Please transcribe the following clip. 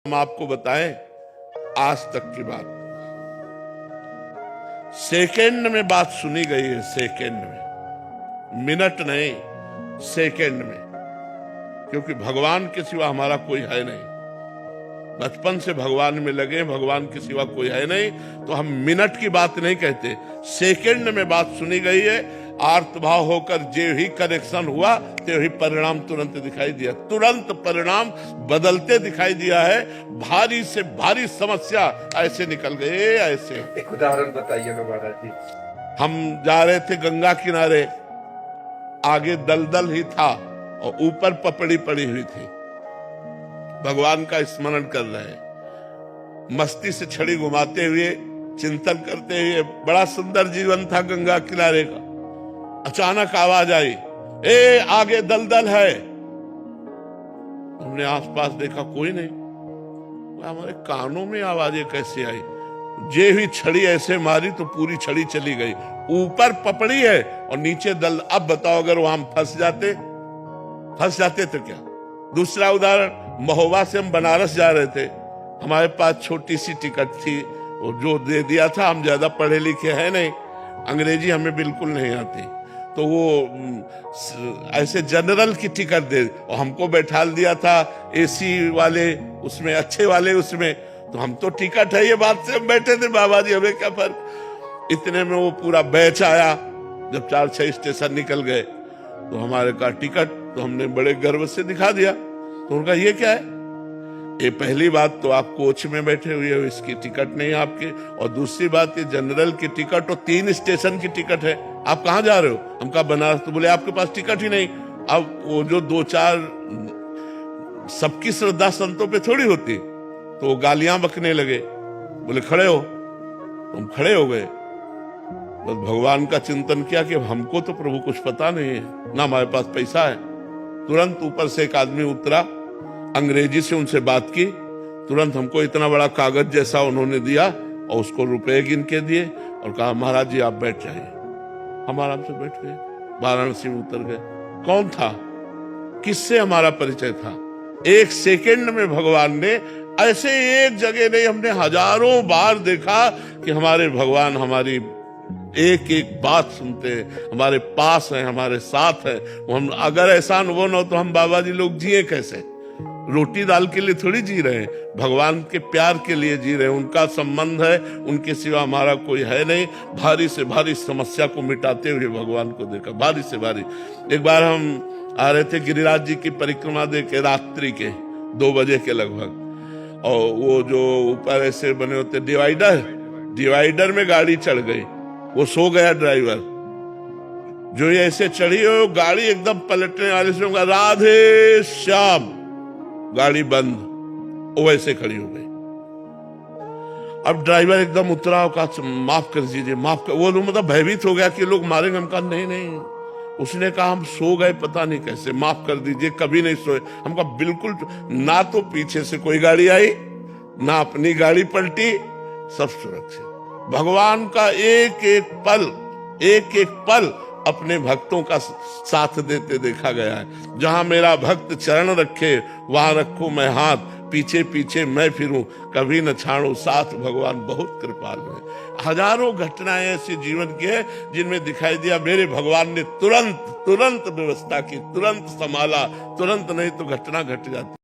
हम आपको बताएं आज तक की बात। सेकंड में बात सुनी गई है, सेकंड में, मिनट नहीं, सेकंड में। क्योंकि भगवान के सिवा हमारा कोई है नहीं। बचपन से भगवान में लगे, भगवान के सिवा कोई है नहीं, तो हम मिनट की बात नहीं कहते, सेकंड में बात सुनी गई है। आर्तभाव होकर जे ही कनेक्शन हुआ ते ही परिणाम तुरंत दिखाई दिया, तुरंत परिणाम बदलते दिखाई दिया है। भारी से भारी समस्या ऐसे निकल गए, ऐसे। एक उदाहरण बताइए ना महाराज जी। हम जा रहे थे गंगा किनारे, आगे दलदल ही था और ऊपर पपड़ी पड़ी हुई थी। भगवान का स्मरण कर रहे हैं, मस्ती से छड़ी घुमाते हुए, चिंतन करते हुए। बड़ा सुंदर जीवन था गंगा किनारे का। अचानक आवाज आई, ए आगे दलदल है। हमने आसपास देखा, कोई नहीं। हमारे कानों में आवाजें कैसे आई? जे भी छड़ी ऐसे मारी तो पूरी छड़ी चली गई। ऊपर पपड़ी है और नीचे दल। अब बताओ, अगर वहां फंस जाते तो क्या? दूसरा उदाहरण, महोबा से हम बनारस जा रहे थे। हमारे पास छोटी सी टिकट थी, वो जो दे दिया था। हम ज्यादा पढ़े लिखे हैं नहीं, अंग्रेजी हमें बिल्कुल नहीं आती, तो वो ऐसे जनरल की टिकट दे और हमको बैठाल दिया था एसी वाले उसमें, अच्छे वाले उसमें। तो हम तो टिकट है ये बात से हम बैठे थे, बाबा जी हमें क्या फर्क। इतने में वो पूरा बैच आया। जब 4-6 स्टेशन निकल गए तो हमारे का टिकट, तो हमने बड़े गर्व से दिखा दिया। तो उनका ये क्या है? ये पहली बात तो आप कोच में बैठे हुए हो, इसकी टिकट नहीं आपके। और दूसरी बात, ये जनरल की टिकट और 3 स्टेशन की टिकट है। आप कहाँ जा रहे हो? हम कहा बनारस। तो बोले आपके पास टिकट ही नहीं। अब वो जो 2-4 सबकी श्रद्धा संतों पे थोड़ी होती, तो वो गालियां बकने लगे। बोले खड़े हो। हम खड़े हो गए, बस भगवान का चिंतन किया कि हमको तो प्रभु कुछ पता नहीं है, ना हमारे पास पैसा है। तुरंत ऊपर से एक आदमी उतरा, अंग्रेजी से उनसे बात की। तुरंत हमको इतना बड़ा कागज जैसा उन्होंने दिया और उसको रुपए गिन के दिए और कहा महाराज जी आप बैठ जाइए। हम आराम से बैठ गए, वाराणसी में उतर गए। कौन था, किससे हमारा परिचय था? एक सेकंड में भगवान ने, ऐसे एक जगह नहीं, हमने हजारों बार देखा कि हमारे भगवान हमारी एक एक बात सुनते हैं, हमारे पास है, हमारे साथ है। हम अगर ऐसा अनुभव न हो तो हम बाबा जी लोग जिए कैसे? रोटी दाल के लिए थोड़ी जी रहे हैं, भगवान के प्यार के लिए जी रहे हैं। उनका संबंध है, उनके सिवा हमारा कोई है नहीं। भारी से भारी समस्या को मिटाते हुए भगवान को देखा, भारी से भारी। एक बार हम आ रहे थे गिरिराज जी की परिक्रमा दे के, रात्रि के 2 बजे के लगभग, और वो जो ऊपर ऐसे बने होते डिवाइडर में गाड़ी चढ़ गई। वो सो गया ड्राइवर, जो ये ऐसे चढ़ी हो गाड़ी एकदम पलटने वाले से होगा, राधे श्याम, गाड़ी बंद, वो ऐसे खड़ी हो गई। अब ड्राइवर एकदम उतरा और कहा माफ कर दीजिए, माफ कर। वो मतलब भयभीत हो गया कि लोग मारेंगे। हम कहा नहीं नहीं। उसने कहा हम सो गए पता नहीं कैसे, माफ कर दीजिए, कभी नहीं सोए। हम कहा बिल्कुल ना। तो पीछे से कोई गाड़ी आई, ना अपनी गाड़ी पलटी, सब सुरक्षित। भगवान का एक एक पल अपने भक्तों का साथ देते देखा गया है। जहां मेरा भक्त चरण रखे वहां रखूं मैं हाथ, पीछे पीछे मैं फिरूं, कभी न छाड़ू साथ। भगवान बहुत कृपालु है। हजारों घटनाएं ऐसी जीवन की है जिनमें दिखाई दिया मेरे भगवान ने तुरंत व्यवस्था की, तुरंत संभाला। तुरंत नहीं तो घटना घट जाती।